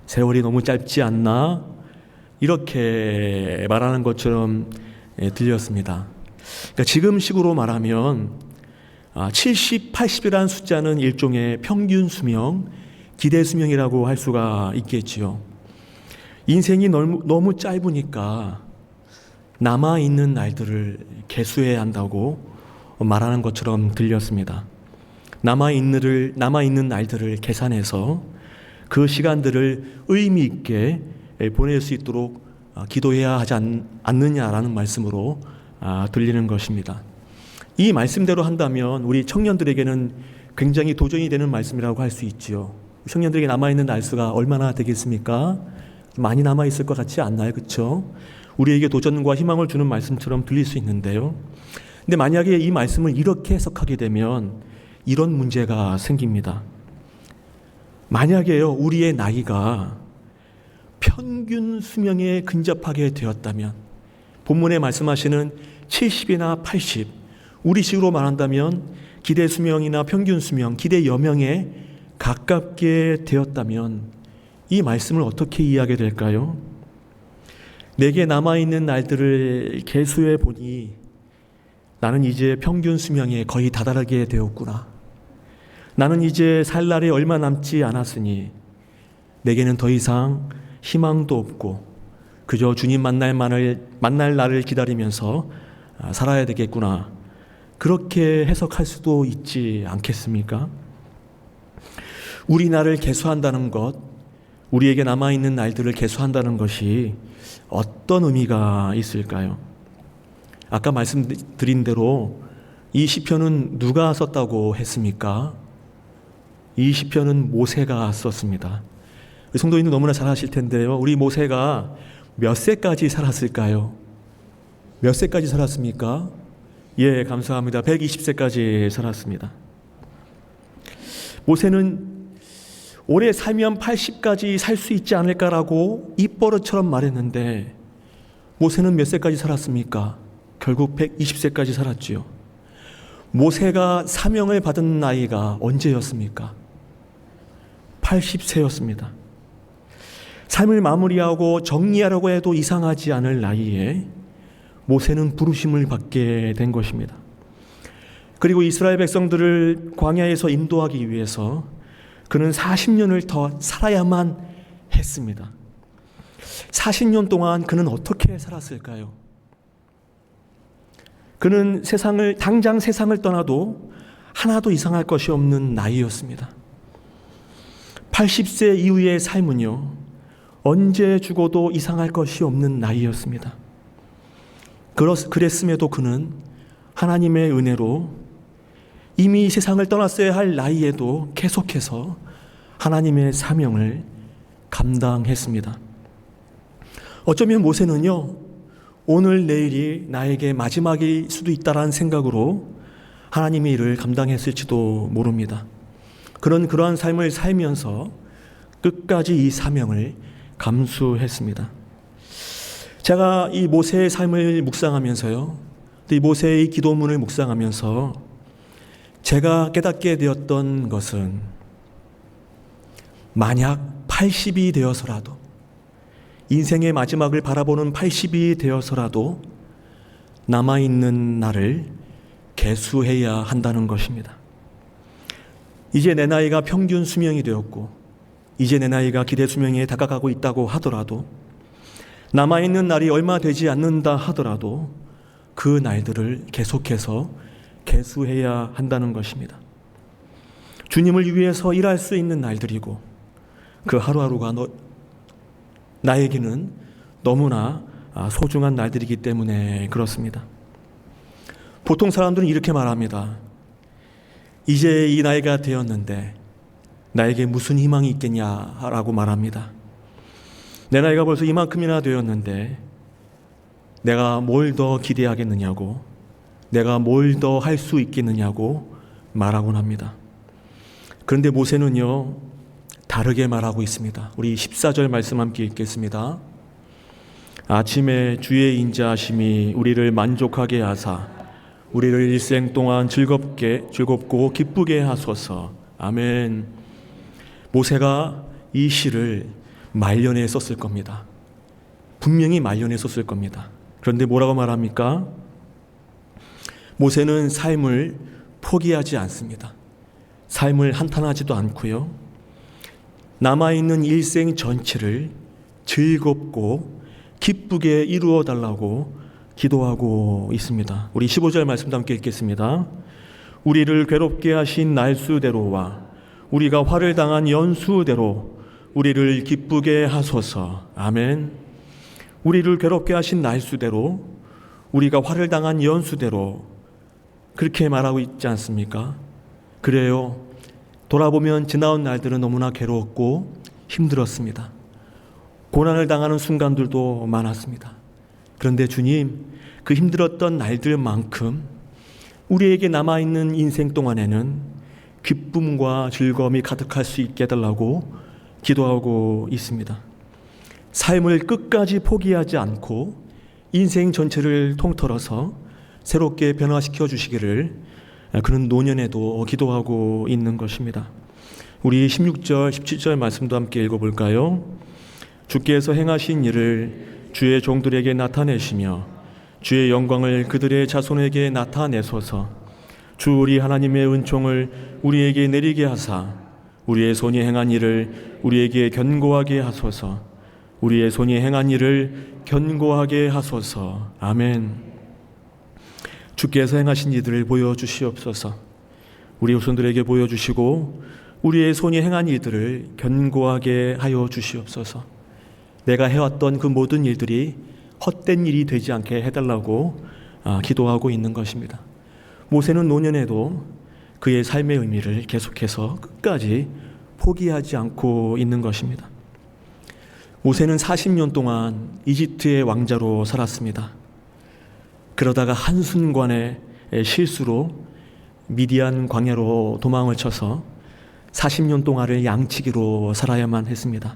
세월이 너무 짧지 않나? 이렇게 말하는 것처럼 들렸습니다. 그러니까 지금식으로 말하면 70, 80이라는 숫자는 일종의 평균 수명, 기대 수명이라고 할 수가 있겠지요. 인생이 너무 짧으니까 남아있는 날들을 계수해야 한다고 말하는 것처럼 들렸습니다. 남아있는 날들을 계산해서 그 시간들을 의미 있게 보낼 수 있도록 기도해야 하지 않느냐라는 말씀으로 들리는 것입니다. 이 말씀대로 한다면 우리 청년들에게는 굉장히 도전이 되는 말씀이라고 할 수 있지요. 청년들에게 남아있는 날수가 얼마나 되겠습니까? 많이 남아있을 것 같지 않나요? 그렇죠? 우리에게 도전과 희망을 주는 말씀처럼 들릴 수 있는데요. 근데 만약에 이 말씀을 이렇게 해석하게 되면 이런 문제가 생깁니다. 만약에요, 우리의 나이가 평균 수명에 근접하게 되었다면, 본문에 말씀하시는 70이나 80, 우리식으로 말한다면 기대 수명이나 평균 수명, 기대 여명에 가깝게 되었다면 이 말씀을 어떻게 이해하게 될까요? 내게 남아있는 날들을 계수해 보니 나는 이제 평균 수명에 거의 다다르게 되었구나. 나는 이제 살 날이 얼마 남지 않았으니 내게는 더 이상 희망도 없고 그저 주님 만날 날을 기다리면서 살아야 되겠구나. 그렇게 해석할 수도 있지 않겠습니까? 우리 날을 계수한다는 것, 우리에게 남아있는 날들을 계수한다는 것이 어떤 의미가 있을까요? 아까 말씀드린 대로 이 시편은 누가 썼다고 했습니까? 이 시편은 모세가 썼습니다. 성도님들 너무나 잘 아실 텐데요. 우리 모세가 몇 세까지 살았을까요? 몇 세까지 살았습니까? 예, 감사합니다. 120세까지 살았습니다. 모세는 오래 살면 80까지 살 수 있지 않을까라고 입버릇처럼 말했는데 모세는 몇 세까지 살았습니까? 결국 120세까지 살았지요. 모세가 사명을 받은 나이가 언제였습니까? 80세였습니다. 삶을 마무리하고 정리하려고 해도 이상하지 않을 나이에 모세는 부르심을 받게 된 것입니다. 그리고 이스라엘 백성들을 광야에서 인도하기 위해서 그는 40년을 더 살아야만 했습니다. 40년 동안 그는 어떻게 살았을까요? 그는 당장 세상을 떠나도 하나도 이상할 것이 없는 나이였습니다. 80세 이후의 삶은요, 언제 죽어도 이상할 것이 없는 나이였습니다. 그랬음에도 그는 하나님의 은혜로 이미 세상을 떠났어야 할 나이에도 계속해서 하나님의 사명을 감당했습니다. 어쩌면 모세는요, 오늘 내일이 나에게 마지막일 수도 있다라는 생각으로 하나님의 일을 감당했을지도 모릅니다. 그러한 삶을 살면서 끝까지 이 사명을 감수했습니다. 제가 이 모세의 삶을 묵상하면서요, 이 모세의 기도문을 묵상하면서 제가 깨닫게 되었던 것은 만약 80이 되어서라도, 인생의 마지막을 바라보는 80이 되어서라도 남아있는 날을 계수해야 한다는 것입니다. 이제 내 나이가 평균 수명이 되었고 이제 내 나이가 기대 수명에 다가가고 있다고 하더라도, 남아있는 날이 얼마 되지 않는다 하더라도 그 날들을 계속해서 계수해야 한다는 것입니다. 주님을 위해서 일할 수 있는 날들이고 그 하루하루가 나에게는 너무나 소중한 날들이기 때문에 그렇습니다. 보통 사람들은 이렇게 말합니다. 이제 이 나이가 되었는데 나에게 무슨 희망이 있겠냐라고 말합니다. 내 나이가 벌써 이만큼이나 되었는데 내가 뭘 더 기대하겠느냐고, 내가 뭘 더 할 수 있겠느냐고 말하곤 합니다. 그런데 모세는요, 다르게 말하고 있습니다. 우리 14절 말씀 함께 읽겠습니다. 아침에 주의 인자하심이 우리를 만족하게 하사 우리를 일생 동안 즐겁고 기쁘게 하소서. 아멘. 모세가 이 시를 말년에 썼을 겁니다. 분명히 말년에 썼을 겁니다. 그런데 뭐라고 말합니까? 모세는 삶을 포기하지 않습니다. 삶을 한탄하지도 않고요, 남아있는 일생 전체를 즐겁고 기쁘게 이루어 달라고 기도하고 있습니다. 우리 15절 말씀도 함께 읽겠습니다. 우리를 괴롭게 하신 날수대로와 우리가 화를 당한 연수대로 우리를 기쁘게 하소서. 아멘. 우리를 괴롭게 하신 날수대로, 우리가 화를 당한 연수대로, 그렇게 말하고 있지 않습니까? 그래요. 돌아보면 지나온 날들은 너무나 괴로웠고 힘들었습니다. 고난을 당하는 순간들도 많았습니다. 그런데 주님, 그 힘들었던 날들만큼 우리에게 남아있는 인생 동안에는 기쁨과 즐거움이 가득할 수 있게 해달라고 기도하고 있습니다. 삶을 끝까지 포기하지 않고 인생 전체를 통틀어서 새롭게 변화시켜 주시기를 그런 노년에도 기도하고 있는 것입니다. 우리 16절, 17절 말씀도 함께 읽어볼까요? 주께서 행하신 일을 주의 종들에게 나타내시며 주의 영광을 그들의 자손에게 나타내소서. 주 우리 하나님의 은총을 우리에게 내리게 하사 우리의 손이 행한 일을 우리에게 견고하게 하소서. 우리의 손이 행한 일을 견고하게 하소서. 아멘. 주께서 행하신 이들을 보여주시옵소서. 우리 후손들에게 보여주시고 우리의 손이 행한 일들을 견고하게 하여 주시옵소서. 내가 해왔던 그 모든 일들이 헛된 일이 되지 않게 해달라고 기도하고 있는 것입니다. 모세는 노년에도 그의 삶의 의미를 계속해서 끝까지 포기하지 않고 있는 것입니다. 모세는 40년 동안 이집트의 왕자로 살았습니다. 그러다가 한순간의 실수로 미디안 광야로 도망을 쳐서 40년 동안을 양치기로 살아야만 했습니다.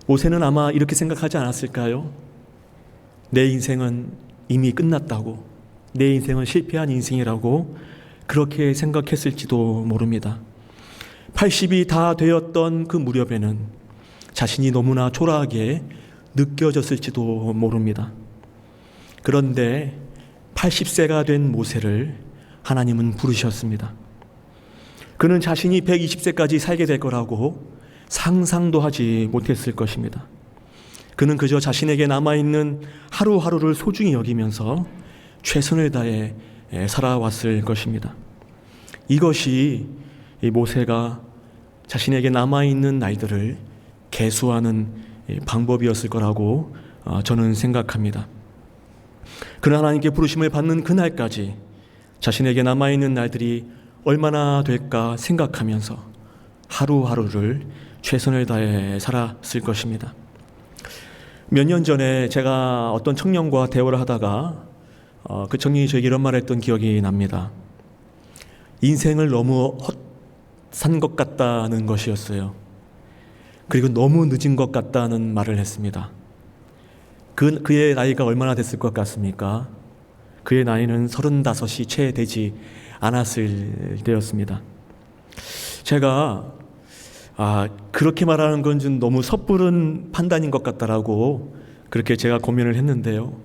모세는 아마 이렇게 생각하지 않았을까요? 내 인생은 이미 끝났다고, 내 인생은 실패한 인생이라고 그렇게 생각했을지도 모릅니다. 80이 다 되었던 그 무렵에는 자신이 너무나 초라하게 느껴졌을지도 모릅니다. 그런데 80세가 된 모세를 하나님은 부르셨습니다. 그는 자신이 120세까지 살게 될 거라고 상상도 하지 못했을 것입니다. 그는 그저 자신에게 남아있는 하루하루를 소중히 여기면서 최선을 다해 살아왔을 것입니다. 이것이 이 모세가 자신에게 남아있는 날들을 계수하는 방법이었을 거라고 저는 생각합니다. 그는 하나님께 부르심을 받는 그날까지 자신에게 남아있는 날들이 얼마나 될까 생각하면서 하루하루를 최선을 다해 살았을 것입니다. 몇 년 전에 제가 어떤 청년과 대화를 하다가 그 청년이 저에게 이런 말을 했던 기억이 납니다. 인생을 너무 헛산 것 같다는 것이었어요. 그리고 너무 늦은 것 같다는 말을 했습니다. 그의 나이가 얼마나 됐을 것 같습니까? 그의 나이는 35이 채 되지 않았을 때였습니다. 제가 그렇게 말하는 건 좀 너무 섣부른 판단인 것 같다라고 그렇게 제가 고민을 했는데요.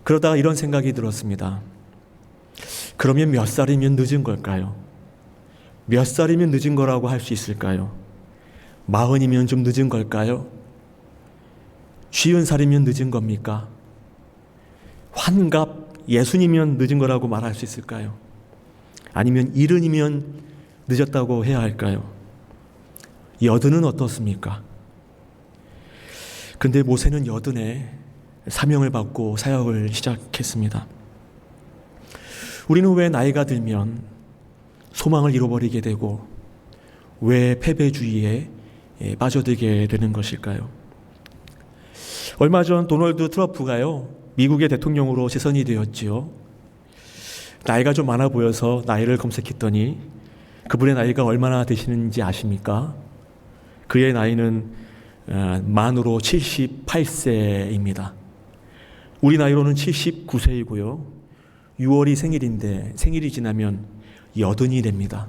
그러다가 이런 생각이 들었습니다. 그러면 몇 살이면 늦은 걸까요? 몇 살이면 늦은 거라고 할 수 있을까요? 40이면 좀 늦은 걸까요? 50살이면 늦은 겁니까? 환갑 60이면 늦은 거라고 말할 수 있을까요? 아니면 70이면 늦었다고 해야 할까요? 80은 어떻습니까? 근데 모세는 80에 사명을 받고 사역을 시작했습니다. 우리는 왜 나이가 들면 소망을 잃어버리게 되고 왜 패배주의에 빠져들게 되는 것일까요? 얼마 전 도널드 트럼프가요, 미국의 대통령으로 재선이 되었지요. 나이가 좀 많아 보여서 나이를 검색했더니 그분의 나이가 얼마나 되시는지 아십니까? 그의 나이는 만으로 78세입니다. 우리 나이로는 79세이고요. 6월이 생일인데 생일이 지나면 80이 됩니다.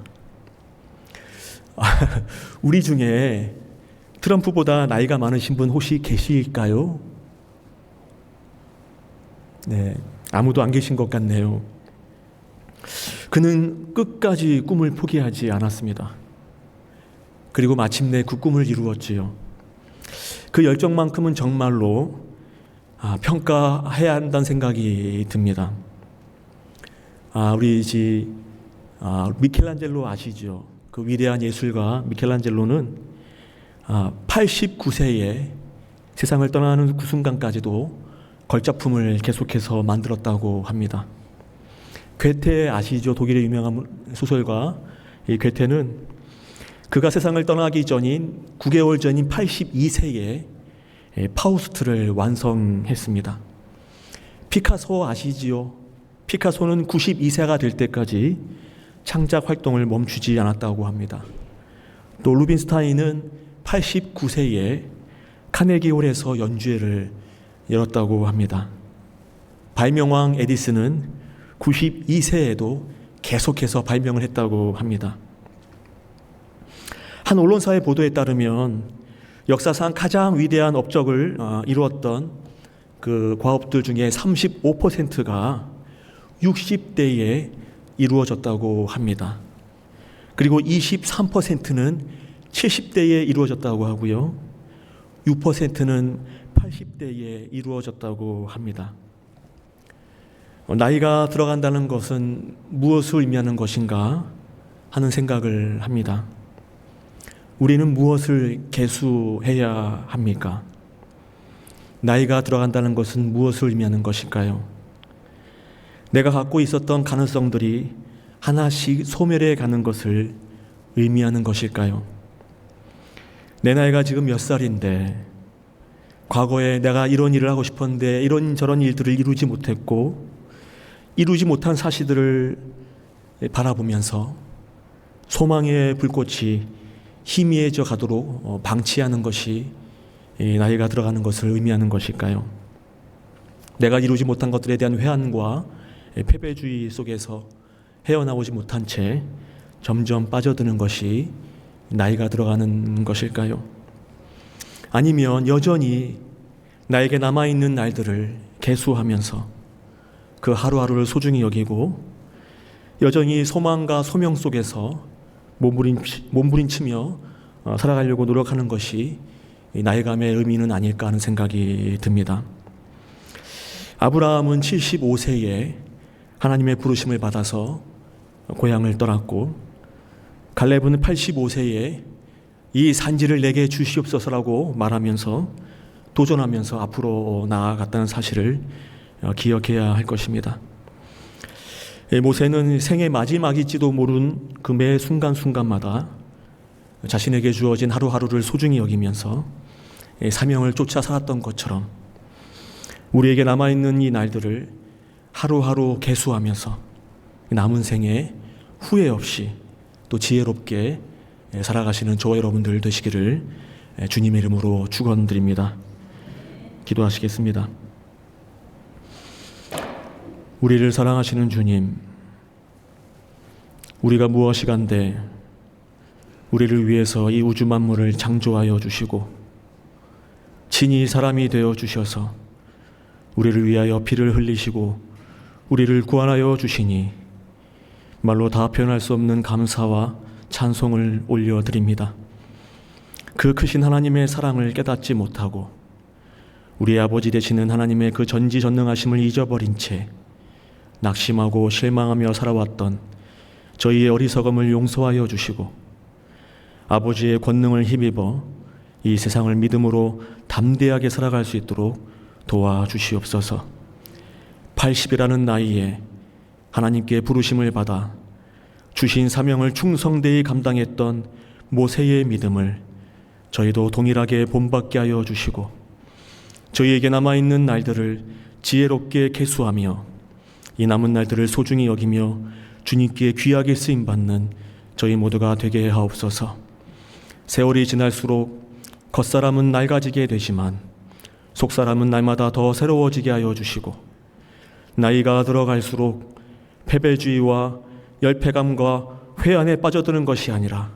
우리 중에 트럼프보다 나이가 많으신 분 혹시 계실까요? 네, 아무도 안 계신 것 같네요. 그는 끝까지 꿈을 포기하지 않았습니다. 그리고 마침내 그 꿈을 이루었지요. 그 열정만큼은 정말로 평가해야 한다는 생각이 듭니다. 우리 미켈란젤로 아시죠? 그 위대한 예술가 미켈란젤로는 89세에 세상을 떠나는 그 순간까지도 걸작품을 계속해서 만들었다고 합니다. 괴테 아시죠? 독일의 유명한 소설가 이 괴테는 그가 세상을 떠나기 전인 9개월 전인 82세에 파우스트를 완성했습니다. 피카소 아시지요? 피카소는 92세가 될 때까지 창작 활동을 멈추지 않았다고 합니다. 또 루빈스타인은 89세에 카네기홀에서 연주회를 열었다고 합니다. 발명왕 에디슨은 92세에도 계속해서 발명을 했다고 합니다. 한 언론사의 보도에 따르면 역사상 가장 위대한 업적을 이루었던 그 과업들 중에 35%가 60대에 이루어졌다고 합니다. 그리고 23%는 70대에 이루어졌다고 하고요. 6%는 80대에 이루어졌다고 합니다. 나이가 들어간다는 것은 무엇을 의미하는 것인가? 하는 생각을 합니다. 우리는 무엇을 계수해야 합니까? 나이가 들어간다는 것은 무엇을 의미하는 것일까요? 내가 갖고 있었던 가능성들이 하나씩 소멸해 가는 것을 의미하는 것일까요? 내 나이가 지금 몇 살인데 과거에 내가 이런 일을 하고 싶었는데 이런저런 일들을 이루지 못했고 이루지 못한 사실들을 바라보면서 소망의 불꽃이 희미해져 가도록 방치하는 것이 나이가 들어가는 것을 의미하는 것일까요? 내가 이루지 못한 것들에 대한 회한과 패배주의 속에서 헤어나오지 못한 채 점점 빠져드는 것이 나이가 들어가는 것일까요? 아니면 여전히 나에게 남아있는 날들을 계수하면서 그 하루하루를 소중히 여기고 여전히 소망과 소명 속에서 몸부림치며 살아가려고 노력하는 것이 나이감의 의미는 아닐까 하는 생각이 듭니다. 아브라함은 75세에 하나님의 부르심을 받아서 고향을 떠났고 갈렙은 85세에 이 산지를 내게 주시옵소서라고 말하면서 도전하면서 앞으로 나아갔다는 사실을 기억해야 할 것입니다. 모세는 생의 마지막일지도 모르는 그 매 순간순간마다 자신에게 주어진 하루하루를 소중히 여기면서 사명을 쫓아 살았던 것처럼 우리에게 남아있는 이 날들을 하루하루 계수하면서 남은 생에 후회 없이 또 지혜롭게 살아가시는 저와 여러분들 되시기를 주님의 이름으로 축원드립니다. 기도하시겠습니다. 우리를 사랑하시는 주님, 우리가 무엇이간데 우리를 위해서 이 우주 만물을 창조하여 주시고 친히 사람이 되어 주셔서 우리를 위하여 피를 흘리시고 우리를 구원하여 주시니 말로 다 표현할 수 없는 감사와 찬송을 올려드립니다. 그 크신 하나님의 사랑을 깨닫지 못하고 우리 아버지 되시는 하나님의 그 전지전능하심을 잊어버린 채 낙심하고 실망하며 살아왔던 저희의 어리석음을 용서하여 주시고 아버지의 권능을 힘입어 이 세상을 믿음으로 담대하게 살아갈 수 있도록 도와주시옵소서. 80이라는 나이에 하나님께 부르심을 받아 주신 사명을 충성되이 감당했던 모세의 믿음을 저희도 동일하게 본받게 하여 주시고 저희에게 남아있는 날들을 지혜롭게 계수하며 이 남은 날들을 소중히 여기며 주님께 귀하게 쓰임받는 저희 모두가 되게 하옵소서. 세월이 지날수록 겉사람은 낡아지게 되지만 속사람은 날마다 더 새로워지게 하여 주시고 나이가 들어갈수록 패배주의와 열패감과 회한에 빠져드는 것이 아니라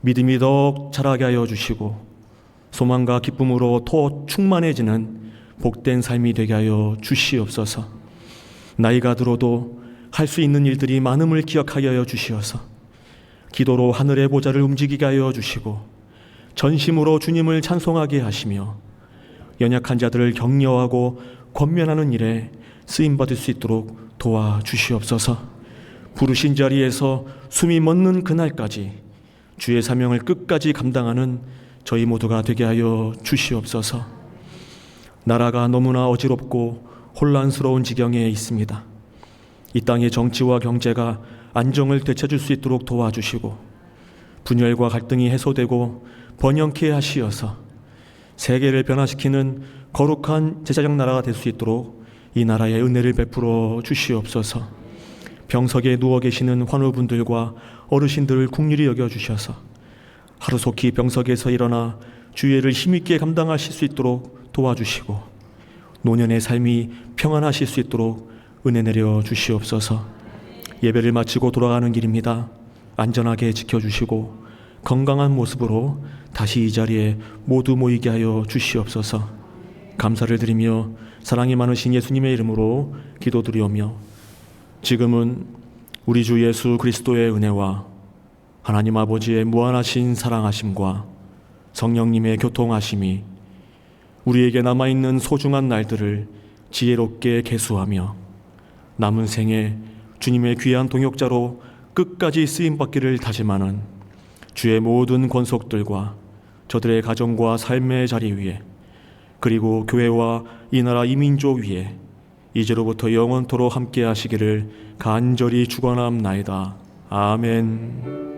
믿음이 더욱 자라게 하여 주시고 소망과 기쁨으로 더 충만해지는 복된 삶이 되게 하여 주시옵소서. 나이가 들어도 할 수 있는 일들이 많음을 기억하여 주시어서 기도로 하늘의 보좌를 움직이게 하여 주시고 전심으로 주님을 찬송하게 하시며 연약한 자들을 격려하고 권면하는 일에 쓰임받을 수 있도록 도와주시옵소서. 부르신 자리에서 숨이 멎는 그날까지 주의 사명을 끝까지 감당하는 저희 모두가 되게 하여 주시옵소서. 나라가 너무나 어지럽고 혼란스러운 지경에 있습니다. 이 땅의 정치와 경제가 안정을 되찾을 수 있도록 도와주시고 분열과 갈등이 해소되고 번영케 하시어서 세계를 변화시키는 거룩한 제사장 나라가 될 수 있도록 이 나라에 은혜를 베풀어 주시옵소서. 병석에 누워 계시는 환우분들과 어르신들을 긍휼히 여겨주셔서 하루속히 병석에서 일어나 주의를 힘있게 감당하실 수 있도록 도와주시고 노년의 삶이 평안하실 수 있도록 은혜 내려 주시옵소서. 예배를 마치고 돌아가는 길입니다. 안전하게 지켜주시고 건강한 모습으로 다시 이 자리에 모두 모이게 하여 주시옵소서. 감사를 드리며 사랑이 많으신 예수님의 이름으로 기도드리오며 지금은 우리 주 예수 그리스도의 은혜와 하나님 아버지의 무한하신 사랑하심과 성령님의 교통하심이 우리에게 남아있는 소중한 날들을 지혜롭게 계수하며 남은 생에 주님의 귀한 동역자로 끝까지 쓰임받기를 다짐하는 주의 모든 권속들과 저들의 가정과 삶의 자리 위에 그리고 교회와 이 나라 이민족 위에 이제로부터 영원토록 함께 하시기를 간절히 축원합나이다. 아멘.